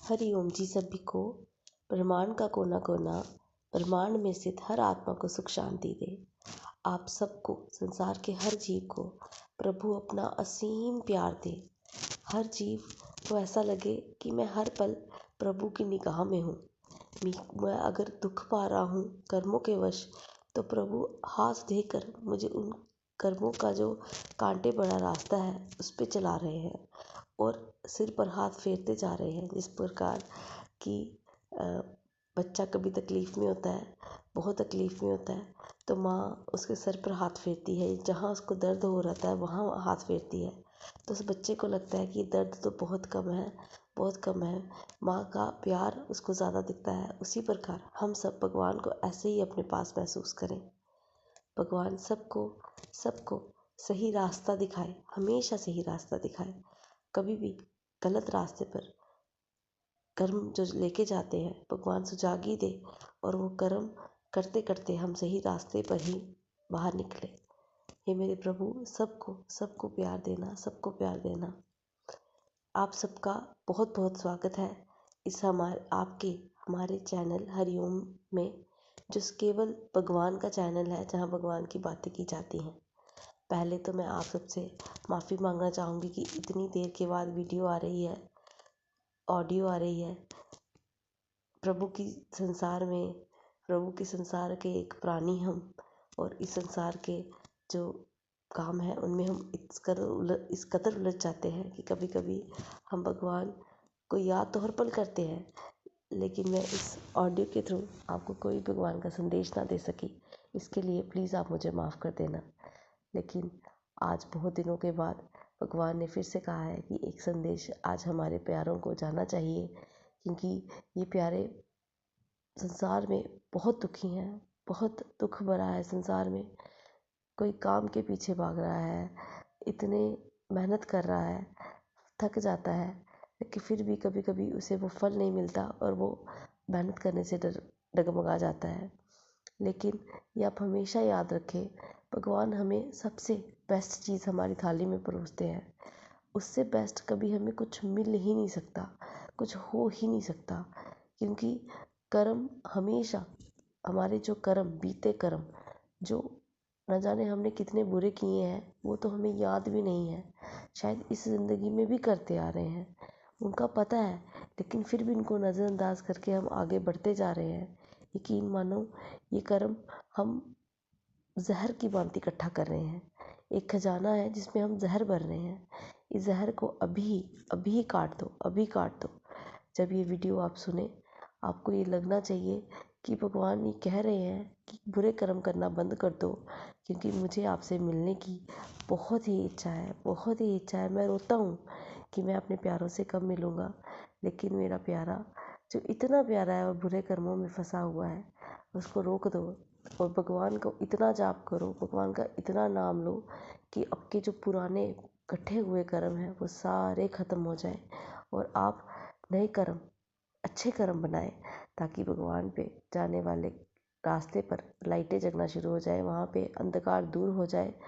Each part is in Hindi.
हरि ओम जी सभी को। ब्रह्मांड का कोना कोना, ब्रह्मांड में स्थित हर आत्मा को सुख शांति दे। आप सबको, संसार के हर जीव को प्रभु अपना असीम प्यार दे। हर जीव को ऐसा लगे कि मैं हर पल प्रभु की निगाह में हूँ। मैं अगर दुख पा रहा हूँ कर्मों के वश, तो प्रभु हाथ देकर मुझे उन कर्मों का जो कांटे भरा रास्ता है उस पे चला रहे हैं और सिर पर हाथ फेरते जा रहे हैं। जिस प्रकार कि बच्चा कभी तकलीफ़ में होता है, बहुत तकलीफ़ में होता है, तो माँ उसके सर पर हाथ फेरती है, जहाँ उसको दर्द हो रहा है वहाँ हाथ फेरती है, तो उस बच्चे को लगता है कि दर्द तो बहुत कम है, बहुत कम है, माँ का प्यार उसको ज़्यादा दिखता है। उसी प्रकार हम सब भगवान को ऐसे ही अपने पास महसूस करें। भगवान सबको सबको सही रास्ता दिखाए, हमेशा सही रास्ता दिखाए। कभी भी गलत रास्ते पर कर्म जो लेके जाते हैं, भगवान सुजागी दे और वो कर्म करते करते हम सही रास्ते पर ही बाहर निकले। हे मेरे प्रभु, सबको सबको प्यार देना, सबको प्यार देना। आप सबका बहुत बहुत स्वागत है इस हमारे चैनल हरिओम में, जो केवल भगवान का चैनल है, जहाँ भगवान की बातें की जाती हैं। पहले तो मैं आप सबसे माफ़ी मांगना चाहूँगी कि इतनी देर के बाद वीडियो आ रही है, ऑडियो आ रही है। प्रभु की संसार के एक प्राणी हम, और इस संसार के जो काम है उनमें हम इस कदर उलझ जाते हैं कि कभी कभी हम भगवान को याद तो हर पल करते हैं, लेकिन मैं इस ऑडियो के थ्रू आपको कोई भगवान का संदेश ना दे सकी। इसके लिए प्लीज़ आप मुझे माफ़ कर देना। लेकिन आज बहुत दिनों के बाद भगवान ने फिर से कहा है कि एक संदेश आज हमारे प्यारों को जाना चाहिए, क्योंकि ये प्यारे संसार में बहुत दुखी हैं, बहुत दुख भरा है संसार में। कोई काम के पीछे भाग रहा है, इतने मेहनत कर रहा है, थक जाता है, लेकिन फिर भी कभी कभी उसे वो फल नहीं मिलता और वो मेहनत करने से डगमगा जाता है। लेकिन ये आप हमेशा याद रखें, भगवान हमें सबसे बेस्ट चीज़ हमारी थाली में परोसते हैं। उससे बेस्ट कभी हमें कुछ मिल ही नहीं सकता, कुछ हो ही नहीं सकता, क्योंकि कर्म हमेशा हमारे जो कर्म, बीते कर्म, जो न जाने हमने कितने बुरे किए हैं, वो तो हमें याद भी नहीं है, शायद इस ज़िंदगी में भी करते आ रहे हैं, उनका पता है, लेकिन फिर भी उनको नज़रअंदाज करके हम आगे बढ़ते जा रहे हैं। यकीन मानो, ये कर्म हम जहर की भांति इकट्ठा कर रहे हैं। एक खजाना है जिसमें हम जहर भर रहे हैं। इस जहर को अभी अभी काट दो, अभी काट दो। जब ये वीडियो आप सुने, आपको ये लगना चाहिए कि भगवान ये कह रहे हैं कि बुरे कर्म करना बंद कर दो, क्योंकि मुझे आपसे मिलने की बहुत ही इच्छा है, बहुत ही इच्छा है। मैं रोता हूँ कि मैं अपने प्यारों से कब मिलूँगा, लेकिन मेरा प्यारा जो इतना प्यारा है और बुरे कर्मों में फंसा हुआ है, उसको रोक दो और भगवान को इतना जाप करो, भगवान का इतना नाम लो कि आपके जो पुराने इकट्ठे हुए कर्म हैं वो सारे ख़त्म हो जाएं और आप नए कर्म, अच्छे कर्म बनाएं, ताकि भगवान पे जाने वाले रास्ते पर लाइटें जगना शुरू हो जाए, वहाँ पे अंधकार दूर हो जाए,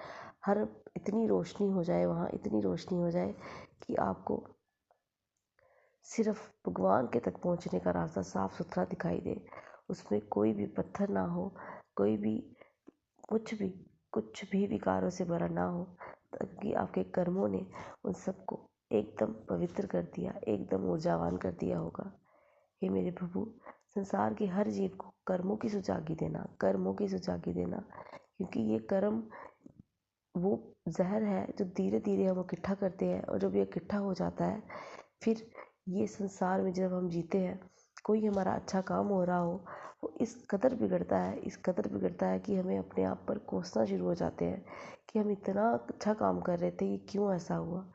हर इतनी रोशनी हो जाए, वहाँ इतनी रोशनी हो जाए कि आपको सिर्फ भगवान के तक पहुँचने का रास्ता साफ सुथरा दिखाई दे। उसमें कोई भी पत्थर ना हो, कोई भी कुछ भी विकारों से भरा ना हो, ताकि आपके कर्मों ने उन सबको एकदम पवित्र कर दिया, एकदम ऊर्जावान कर दिया होगा। हे मेरे प्रभु, संसार के हर जीव को कर्मों की सुजागी देना, कर्मों की सुजागी देना, क्योंकि ये कर्म वो जहर है जो धीरे धीरे हम इकट्ठा करते हैं, और जब ये इकट्ठा हो जाता है, फिर ये संसार में जब हम जीते हैं, कोई हमारा अच्छा काम हो रहा हो, वो इस कदर बिगड़ता है, इस कदर बिगड़ता है कि हमें अपने आप पर कोसना शुरू हो जाते हैं कि हम इतना अच्छा काम कर रहे थे, ये क्यों ऐसा हुआ।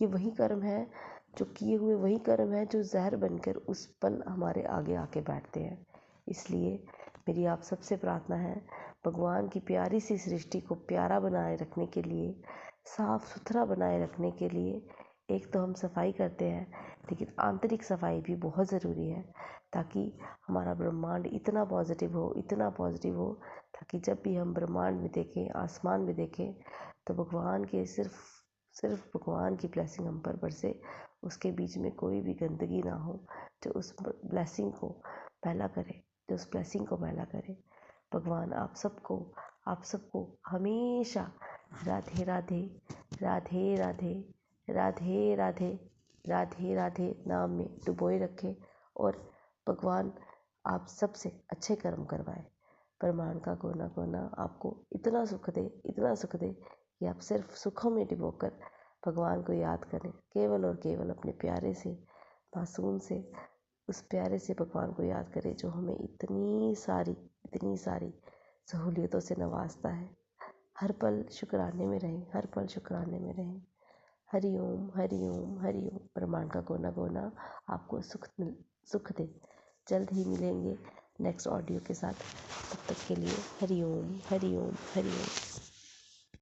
ये वही कर्म है, जो किए हुए वही कर्म है जो जहर बनकर उस पल हमारे आगे आके बैठते हैं। इसलिए मेरी आप सबसे प्रार्थना है, भगवान की प्यारी सी सृष्टि को प्यारा बनाए रखने के लिए, साफ़ सुथरा बनाए रखने के लिए, एक तो हम सफाई करते हैं, लेकिन आंतरिक सफाई भी बहुत ज़रूरी है, ताकि हमारा ब्रह्मांड इतना पॉजिटिव हो, इतना पॉजिटिव हो, ताकि जब भी हम ब्रह्मांड में देखें, आसमान में देखें, तो भगवान के सिर्फ भगवान की ब्लेसिंग हम पर बरसे, उसके बीच में कोई भी गंदगी ना हो, जो उस ब्लेसिंग को मैला करे, जो उस ब्लेसिंग को मैला करे। भगवान आप सबको हमेशा राधे राधे राधे राधे राधे राधे राधे राधे नाम में डुबोए रखे और भगवान आप सबसे अच्छे कर्म करवाए। ब्रह्मांड का कोना कोना आपको इतना सुख दे कि आप सिर्फ सुखों में डुबोकर भगवान को याद करें, केवल और केवल अपने प्यारे से मासूम से उस प्यारे से भगवान को याद करें जो हमें इतनी सारी सहूलियतों से नवाजता है। हर पल शुक्राने में रहें, हर पल शुक्राने में रहें। हरि ओम हरि ओम हरि ओम। ब्रह्मांड का कोना कोना आपको सुख दे। जल्द ही मिलेंगे नेक्स्ट ऑडियो के साथ। तब तक के लिए हरि ओम हरि ओम हरि ओम।